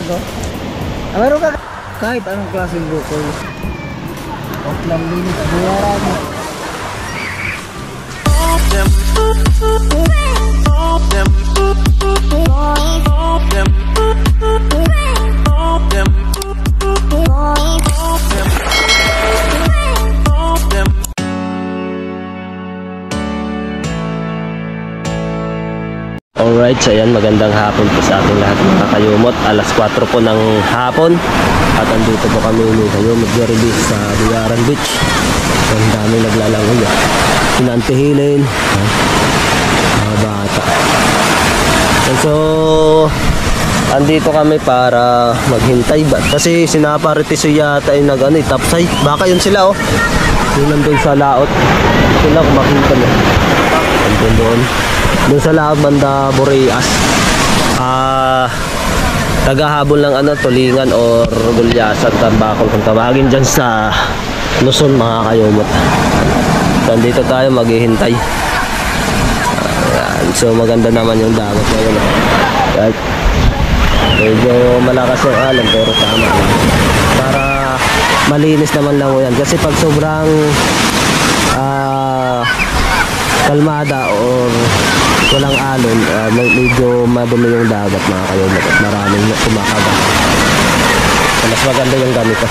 Go. Meron ka kahit anong klaseng bukol. Off lang linis, buwaran mo. Alright, so ayan, magandang hapon po sa ating lahat mga kayumot. Alas 4 po ng hapon at andito po kami ni Kayumot Release sa Buyaran Beach. Ang daming naglalangoy, pinantihilin mga bata. And so andito kami para maghintay ba? Kasi sinaparitis yata ay topside. Baka yun sila yun nandun sa laot. Sila kung makita mo nandun doon sa laot banda Boreas. Tagahabol ng tulingan or gulyasan, tambakol kung tawagin dyan sa Luzon mga kayumot. Nandito tayo maghihintay. So maganda naman yung dagat ngayon. Medyo malakas yung alon pero tama lang. Para malinis naman lang yan. Kasi pag sobrang kalmada or walang alon, medyo madumi yung dagat mga kayumot at maraming kumakagat. Mas maganda yung ganito.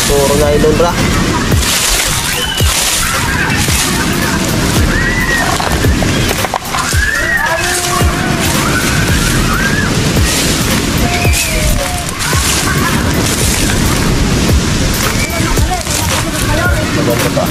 Puro nylon ra. Maganda pa.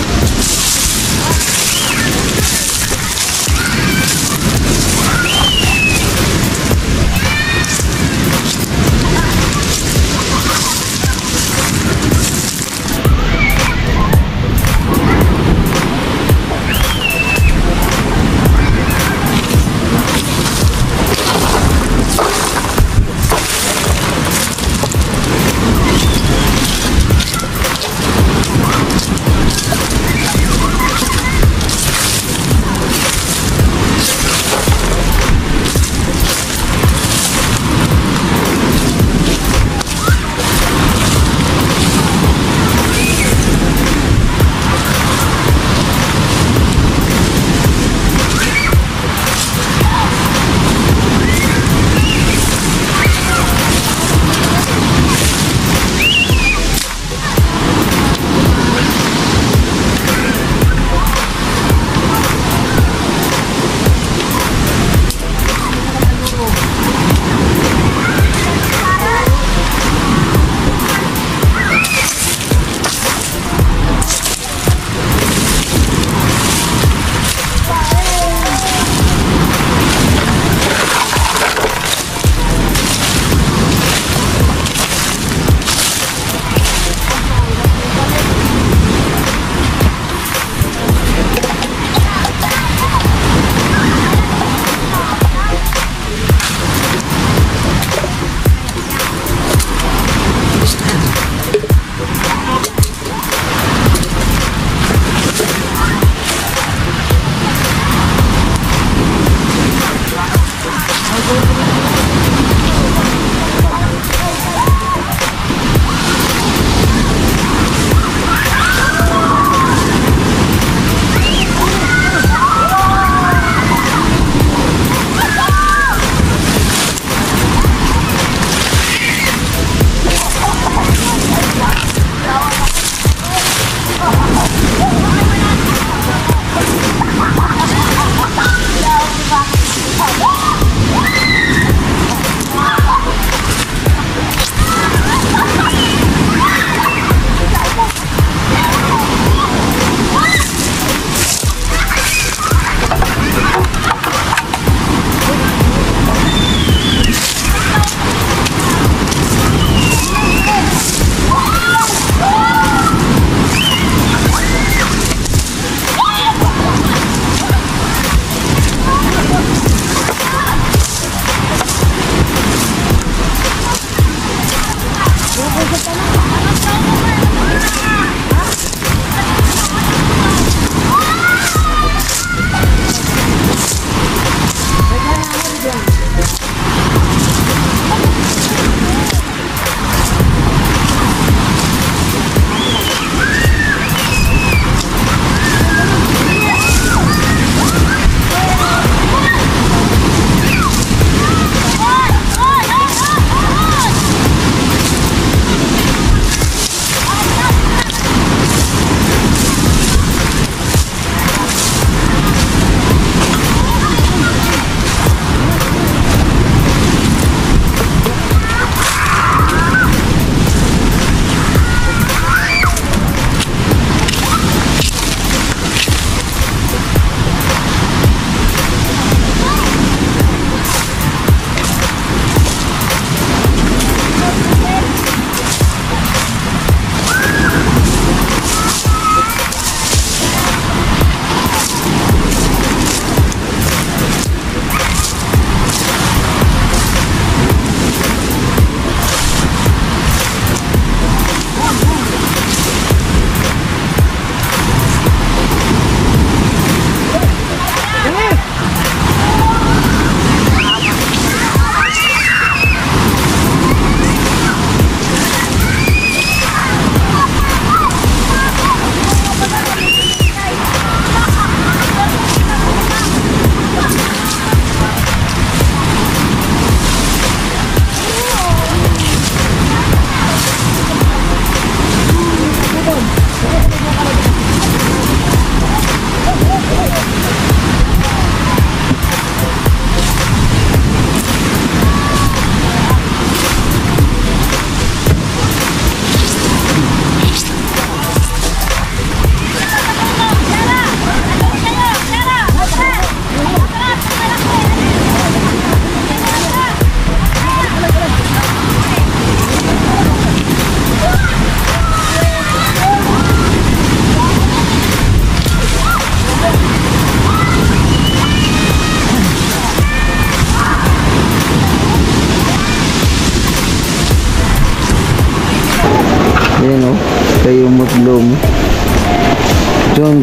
Bloom.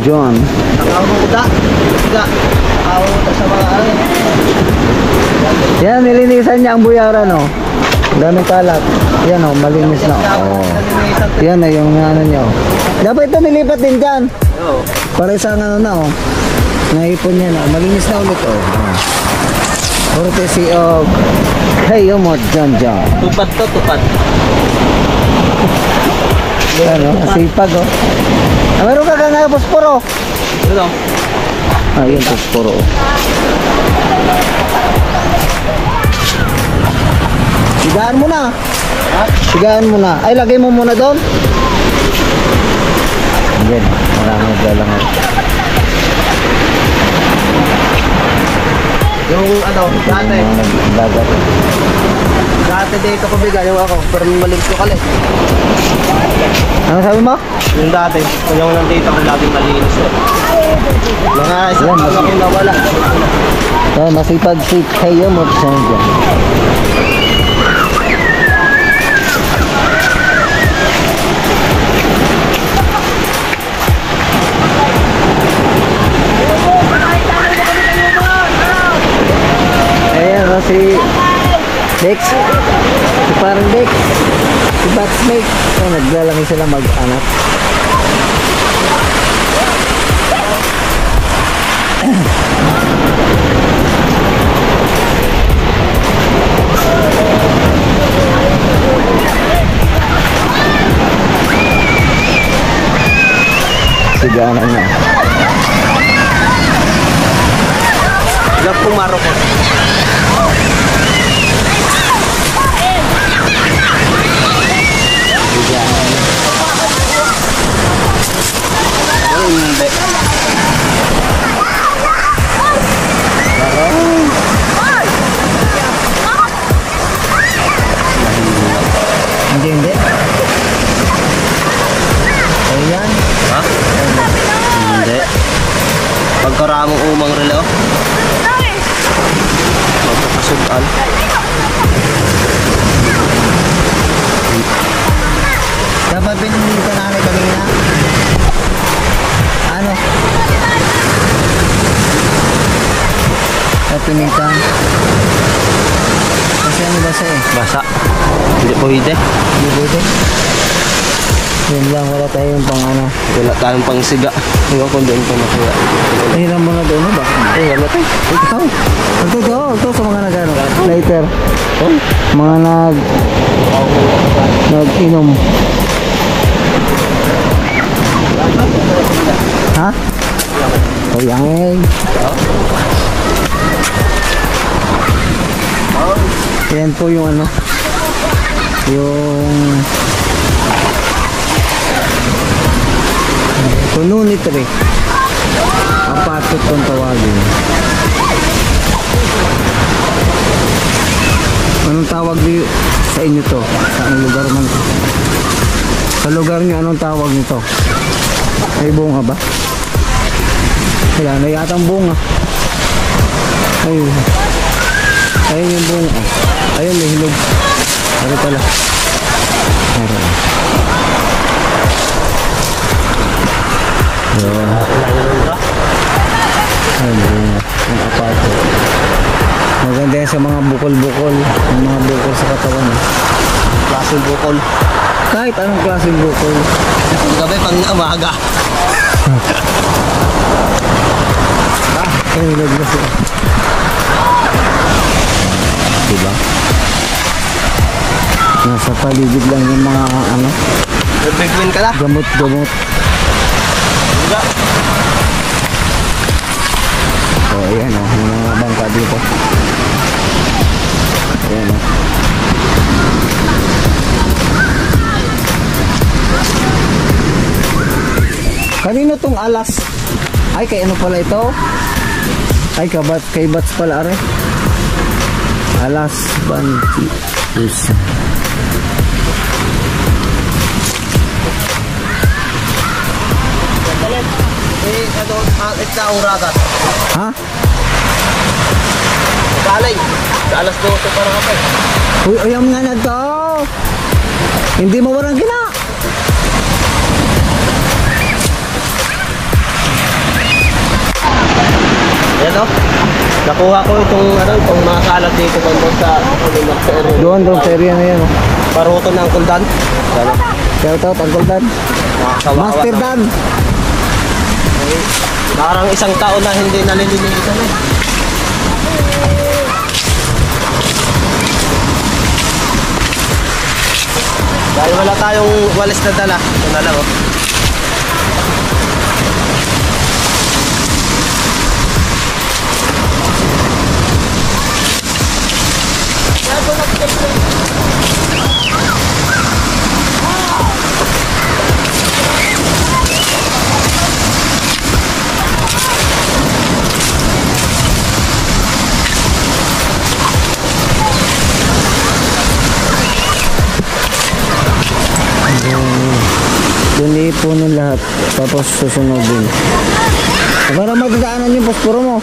John. Ang uda. Sa mga ano. Yan, nilinisan niya ang buyaran, oh. Daming kalat. Yan, oh, malinis na. Oh. Yan na yung ano niya, oh. Dapat ito nilipat din dyan. Oo. Para isang ano na, oh. Naipon niya na. Malinis na ulit, oh. Courtesy of Hayomot John. Tupad to, tupad. Ano, sipag, oh. Meron ka nga posporo. Ano? Ayun, posporo. Sigaan mo na. Sigaan mo na. Ay, lagay mo muna doon. Yan, marami naglalangan. Yung ano, dati. Dagat. Dati dito ko bigay yung ako, pero malinis ko kalit. Ano sabi mo? Yung dati, yung nandito ako laging malinis ko. Mga isang Yan, taon akong nawala. Yan, masipag si Hayomot John. Ayan, si Dex. Si parang Dex. Si Batsmate. Ayan, naglalaki sila mag-anak. Sigana niya. Love kong Marocos. Hindi. Hindi. Ayan. Ha? Hindi. Pagkaramong umang relo. Magkakasudan. Dapat pinili ka namin kanina. Ano? Kapinitan. Kasi ano basa eh? Basa. Hindi pwede. Hindi pwede. Yun lang, wala tayong pang ano. Wala tayong pang siga. Hindi ko doon pa nakuha. Hiram mo na doon, ba? Wala tayo. Ikaw. Ito sa mga nag-ano. Later. Mga nag-inom. Ha? O yan. Yan po yung ano. Yung Kununitre. Apatot kung tawagin. Anong tawag niyo sa inyo to? Sa anong lugar man? Sa lugar niyo anong tawag nito? May bunga ba? Wala na yatang bunga. Ayun. Ayun yung bunga. Ayun may hinog. Ano pala? Meron. Ayun. Ayun. Ang apato. Maganda yan sa mga bukol-bukol. Ang mga bukol sa katawan. Klaseng bukol. Kahit anong klaseng bukol. Gabi pang umaga. Ay, hinog na sila. Diba? Nasa paligid lang yung mga ano, Nag-bigwin ka na. gamot-gamot. Diba? O, ayan o, yung mga bangka dito. Ayan o. Kanino tong alas? Ay, kay ano pala ito? Ay, kay Bats pala, are. Alas Banti. Yes. It's na uragat. Ha? Kalay. Sa alas 12 para kapay. Uy, ayam nga na to. Hindi mo warang gina. Yan o. Nakuha ko itong mga kalat dito doon sa area. Doon sa area na yan. Oh. Paruto ng Kuldan. Yan o. Shout out, Uncle Dan. Master Dan. Parang isang taon na hindi nalilinisan eh. Dahil wala tayong walis na dala. Ito na lang oh. Doon ipunin lahat. Tapos susunodin. Para magdaanan yung posporo mo.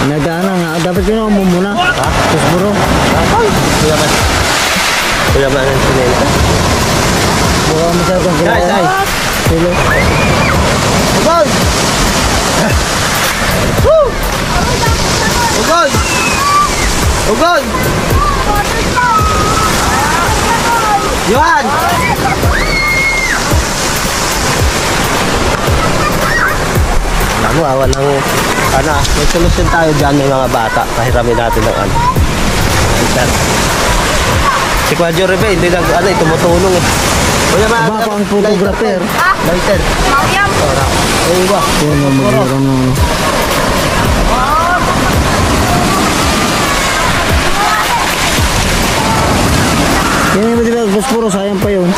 Nagdaanan nga. Dapat yun ako muna. Ha? Posporo. Kuya man ang sinenta. Baka masyadong Guys, ay. Hello. Ugod! Woo! Ugod! Ugod! Yuan! Alam mo, awan ng may solusyon tayo dyan ng mga bata. Pahiramin natin ng ano. Sir. Si Kuya Rebe, hindi nag, tumutulong eh. Kuya, Aba ako ang photographer. Lighter. Ayun ba? Yan ang magmura ng... Yan yung diba, posporo, sayang pa yun.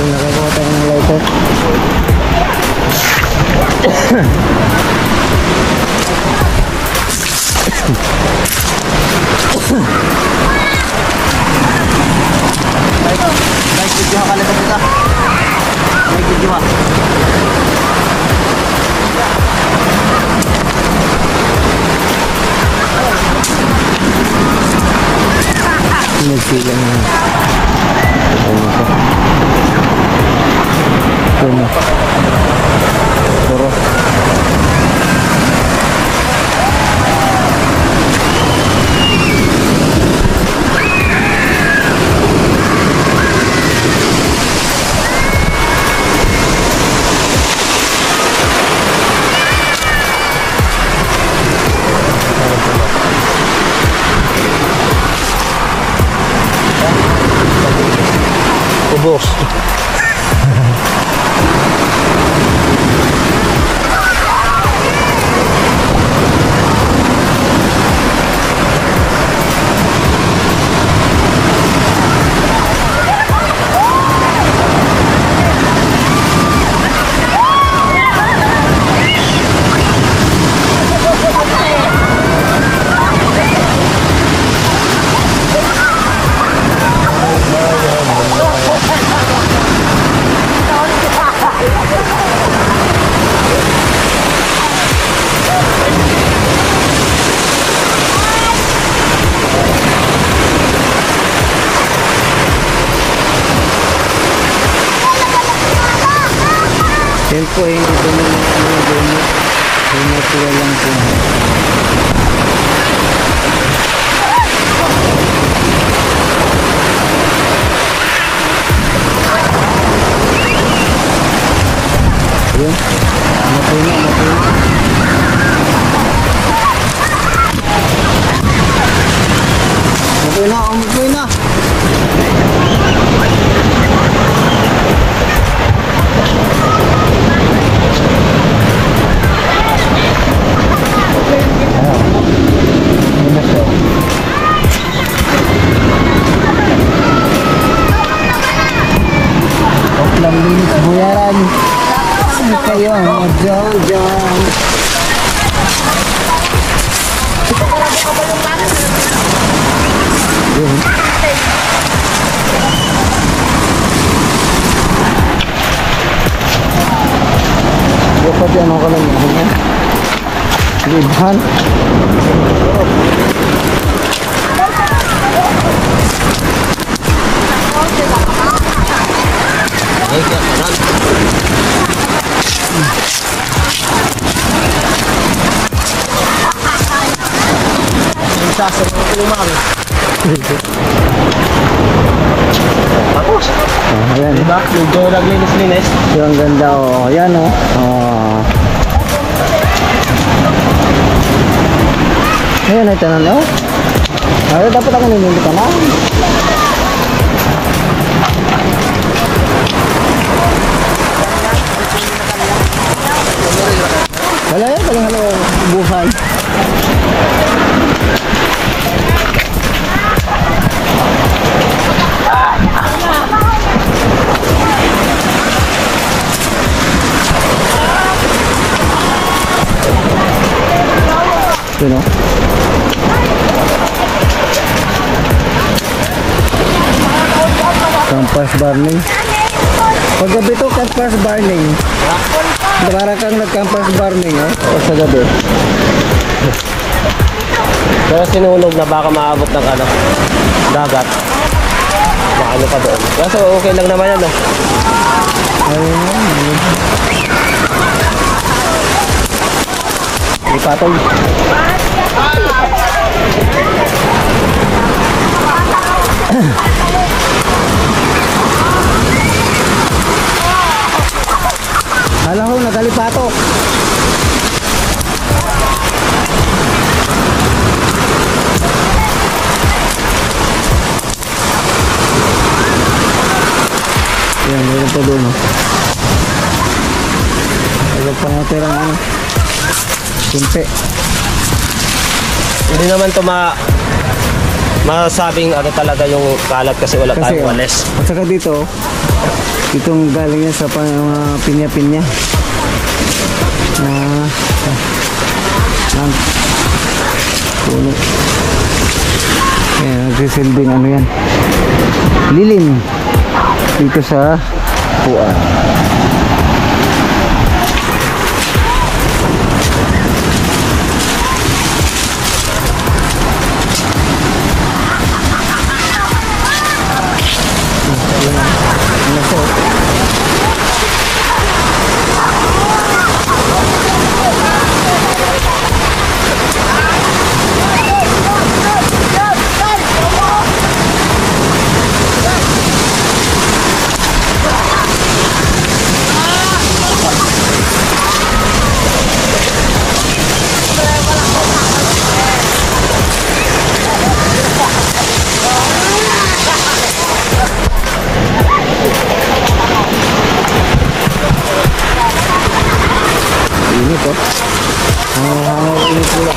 Nakakuha tayo ng lighter. Guys, video ka lang kita. May video ha. Nagsilang na. Ano pa? Ito na. Puro. Ubos. Yan po ay hindi po naman ano, donut natural lang po. Ayun. Matay na, matay na. Matay na, matay na. Lang linis buyaran. Kayo ang dyan. Yun. Dapat yan ako lang yan. Libhan. Tapos. Ayan. Diba? Medyo naglinis-linis. Yung ganda oh. Ayan oh. Oh. Ayan ay tanan oh. Ay dapat ako nilindi ka na. Wala yan paling halo buhay. You know? Campus burning. Paggabi to campus burning. Para kang nag-campus burning o sa gabi. Pero sinunog na baka maabot ng ano, dagat. Baka ano ka doon. Kaso okay lang naman yan. Ayun. Ipatol. Hala ho, nagalipatok. Yan, meron pa doon. Wala pa natirang ano. Simpe. Hindi naman ito masabing ano talaga yung kalat kasi wala tayong walis. At saka dito, itong galing yan sa mga pinya-pinya. Puno. Ayan, nagsisilbing ano yan. Lilim. Dito sa puan. Ini kok. Ini pula.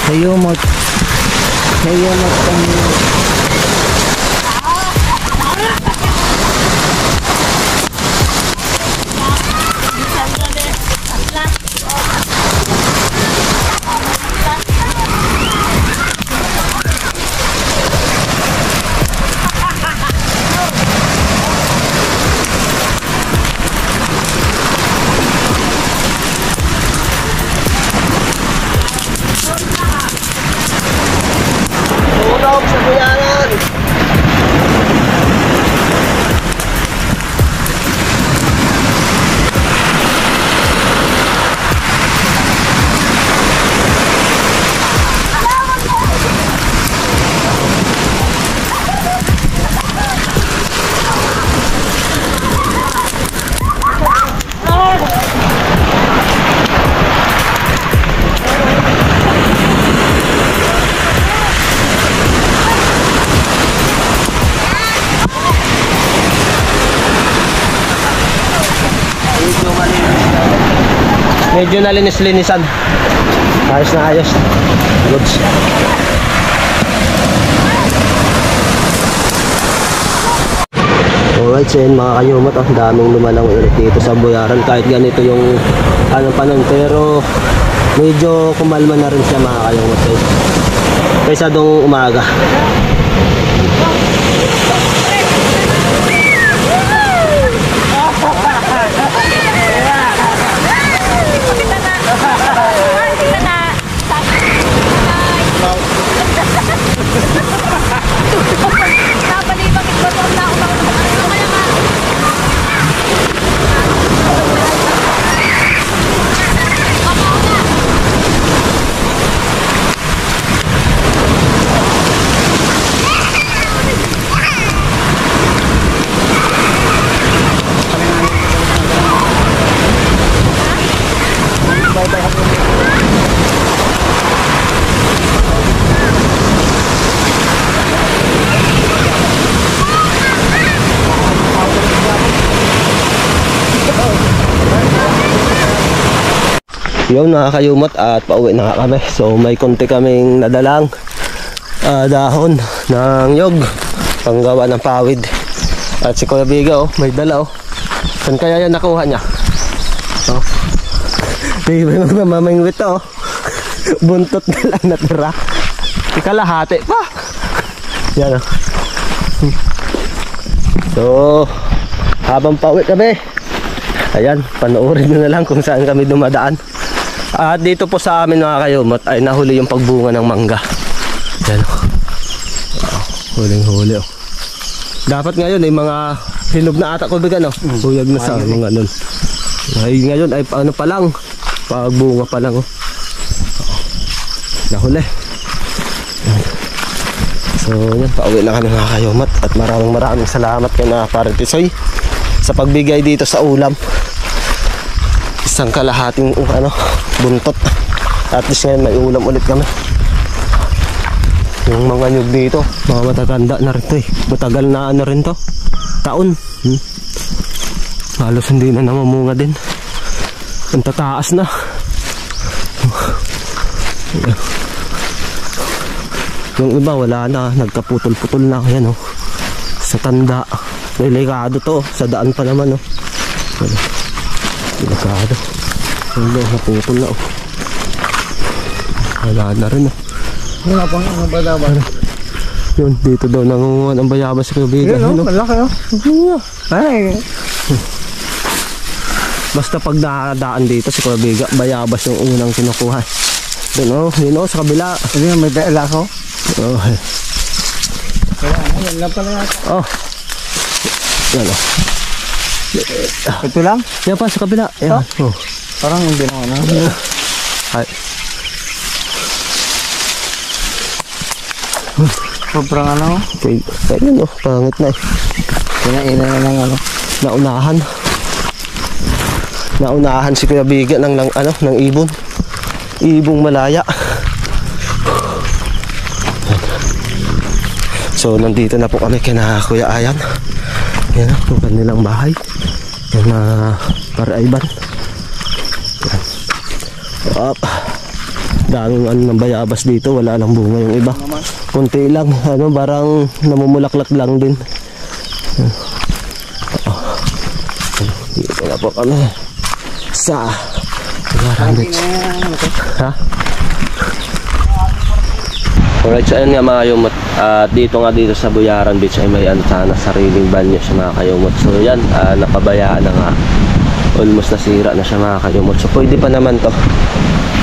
Hayomot kami. Medyo nalinis-linisan. Ayos na ayos. Goods. Alright, so yun mga kayumot, ang daming lumalang ulit dito sa Buyaran kahit ganito yung panon, pero medyo kumalma na rin siya mga kayumot kaysa dong umaga. Yun mga kayumot, at pauwi na kami. So may konti kaming nadalang dahon ng nyog panggawa ng pawid. At si Kuya Biga may dala Saan kaya yan nakuha niya? May mamamingwit buntot na lang natira. Ikalahati pa. Yan So habang pauwi kami, ayan, panoorin nyo na lang kung saan kami dumadaan. At dito po sa amin mga kayumot ay nahuli yung pagbunga ng mangga. Yan huling-huli Dapat ngayon ay mga hinog na ata ko bigan Huyag na sa mga nun. Ay ngayon ay ano pa lang, pagbunga pa lang Nahuli. So yan, pauwi na kami mga kayumot. At maraming salamat kay na Pare Tisoy sa pagbigay dito sa ulam. Isang kalahating buntot. At least ngayon may ulam ulit kami. Yung mga nyug dito, mga matatanda na rin to matagal na rin to, taon. Halos hindi na namamunga din. Ang tataas na. Yung iba wala na, nagkaputol-putol na. Yan sa tanda. Delikado to, sa daan pa naman delikado. Naputol na wala na rin Wala pang bayabas. Yun, dito daw nangunguha ng bayabas sa Kubiga. Malaki Ay. Basta pag nadaan dito si Kubiga, bayabas yung unang kinukuha. Doon yun sa kabila. Hindi may dala ko. Yan lang pala yan. Yan Ito lang? Yan pa sa kabila. Yan. Parang hindi naman Ay. Sobrang Okay, ayun pangit na Kinaina na ng Naunahan si Kuya Biga ng ibon. Ibong malaya. So nandito na po kami kina Kuya Ayan. Yan yung kanilang bahay. Yan na Paraiban. Yan. Daming ng bayabas dito, wala lang bunga yung iba. Kunti lang, parang namumulaklak lang din. Dito na po kami sa Buyaran Beach. Alright, so ayun nga mga kayumot. At dito sa Buyaran Beach ay may sana sariling banyo siya mga kayumot. So yan, napabayaan na nga. Almost nasira na siya mga kayumot. So pwede pa naman to.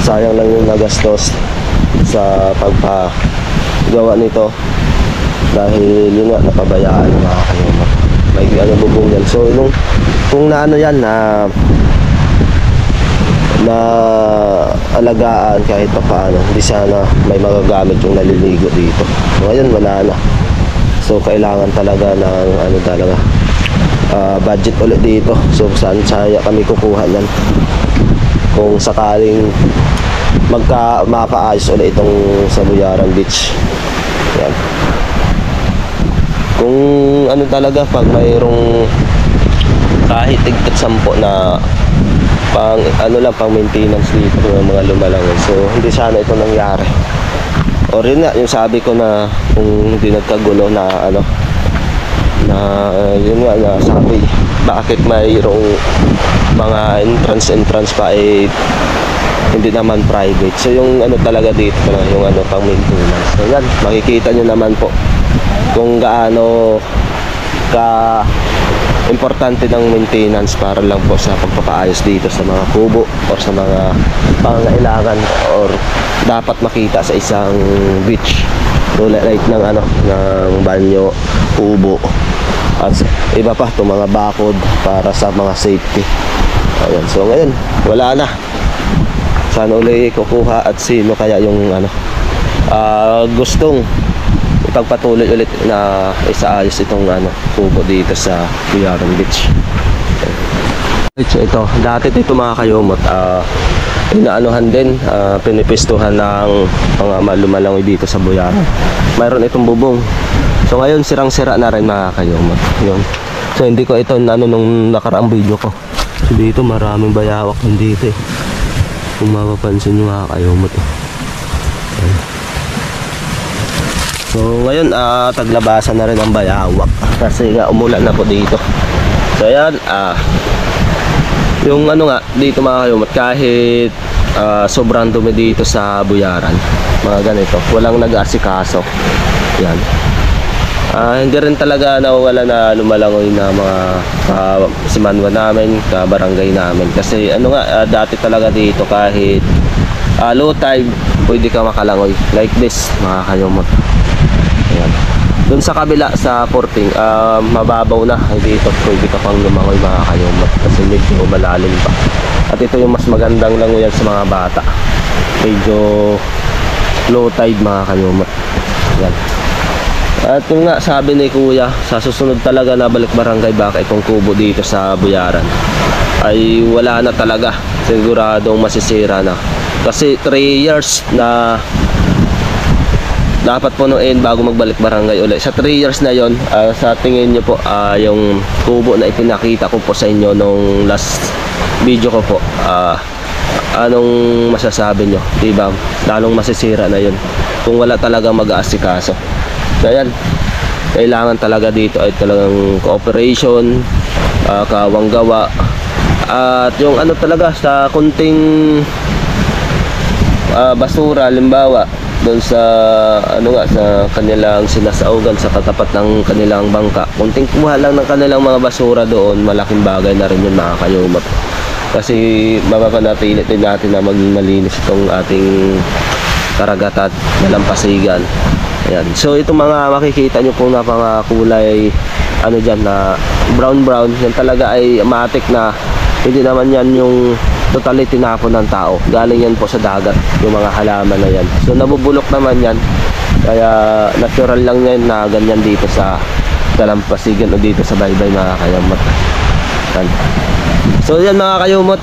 Sayang lang yung nagastos sa pagpagawa nito. Dahil yun nga, napabayaan na mga kayumot. May bubong yan. So kung yan na alagaan kahit pa paano, hindi sana may magagamit yung naliligo dito. Ngayon wala na. So kailangan talaga ng budget ulit dito. So saan saya kami kukuha yan kung sakaling mapaayos ulit itong sa Buyaran Beach. Yan. Kung talaga, pag mayroong kahit tigtat 10 na pang ano lang, pang maintenance dito ng mga lumalangoy. So hindi sana ito nangyari. O rin nga yung sabi ko na kung hindi nagkagulo na ano na yun nga na sabi bakit mayroong mga entrance pa eh hindi naman private. So yung ano talaga dito na yung ano pang maintenance. So yan, makikita nyo naman po kung gaano ka importante ng maintenance para lang po sa pagpapaayos dito sa mga kubo or sa mga pangangailangan or dapat makita sa isang beach. So like ng ano ng banyo, kubo at iba pa itong mga bakod para sa mga safety. Ayan. So ngayon wala na, sana uli kukuha at sino kaya yung ano gustong ipagpatuloy ulit na isaayos itong ano kubo dito sa Buyaran Beach. So ito dati dito mga kayumot inaanuhan din, pinipistuhan ng mga malumalangoy dito sa Buyaran. Mayroon itong bubong. So ngayon sirang-sira na rin mga kayumot. Yun. So hindi ko ito ano nung nakaraang video ko. So dito maraming bayawak dito eh. Kung mapapansin nyo mga kayumot. So ngayon taglabasan na rin ang bayawak kasi nga umulan na po dito. So ayan yung ano nga dito mga kayumot, kahit sobrang dumi dito sa Buyaran, mga ganito, walang nag-aasikaso. Yan. Hindi rin talaga nawawala na lumalangoy na mga simanwa namin, kabarangay namin. Kasi ano nga, dati talaga dito kahit low tide, pwede ka makalangoy. Like this, mga kayumot. Ayan. Doon sa kabila, sa Porting, mababaw na. Dito, pwede ka pang lumangoy mga kayumot. Kasi medyo malalim pa. At ito yung mas magandang langoyan sa mga bata. Medyo low tide mga kayumot. Ayan. At yung nga sabi ni Kuya, sa susunod talaga na balik barangay baka itong kubo dito sa Buyaran ay wala na talaga, siguradong masisira na kasi 3 years na dapat punuin bago magbalik barangay ulit. Sa 3 years na yon, sa tingin nyo po yung kubo na ipinakita ko po sa inyo nung last video ko po, anong masasabi nyo? Diba? Lalong masisira na yun kung wala talagang mag-aasikaso. So ayan, kailangan talaga dito ay talagang cooperation, kawang gawa, at yung ano talaga sa kunting basura, limbawa doon sa ano nga sa kanilang sinasaugan sa katapat ng kanilang bangka, kunting kuha lang ng kanilang mga basura doon, malaking bagay na rin yun mga kayumot. Kasi mapapanatili din natin na maging malinis itong ating karagatan, dalampasigan. Ayan. So itong mga makikita nyo po na mga kulay ano dyan na brown yan talaga ay matik na hindi naman yan yung totally tinapon ng tao, galing yan po sa dagat yung mga halaman na yan. So nabubulok naman yan, kaya natural lang yan na ganyan dito sa dalampasigan o dito sa baybay mga kayumot. Ayan. So yan mga kayumot,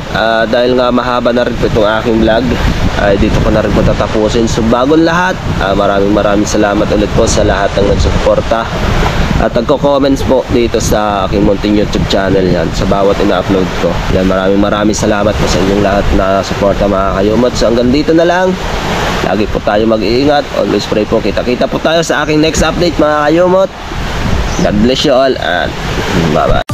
dahil nga mahaba na rin po itong aking vlog, ay dito ko na rin po tatapusin. So bagong lahat, maraming salamat ulit po sa lahat ng nagsusuporta at nagko-comments po dito sa aking munting YouTube channel. Yan, sa bawat ina-upload ko. Yan, maraming salamat po sa inyong lahat na suporta mga kayumot. So hanggang dito na lang, lagi po tayo mag-iingat, always pray po, kita-kita po tayo sa aking next update mga kayumot. God bless you all and bye bye.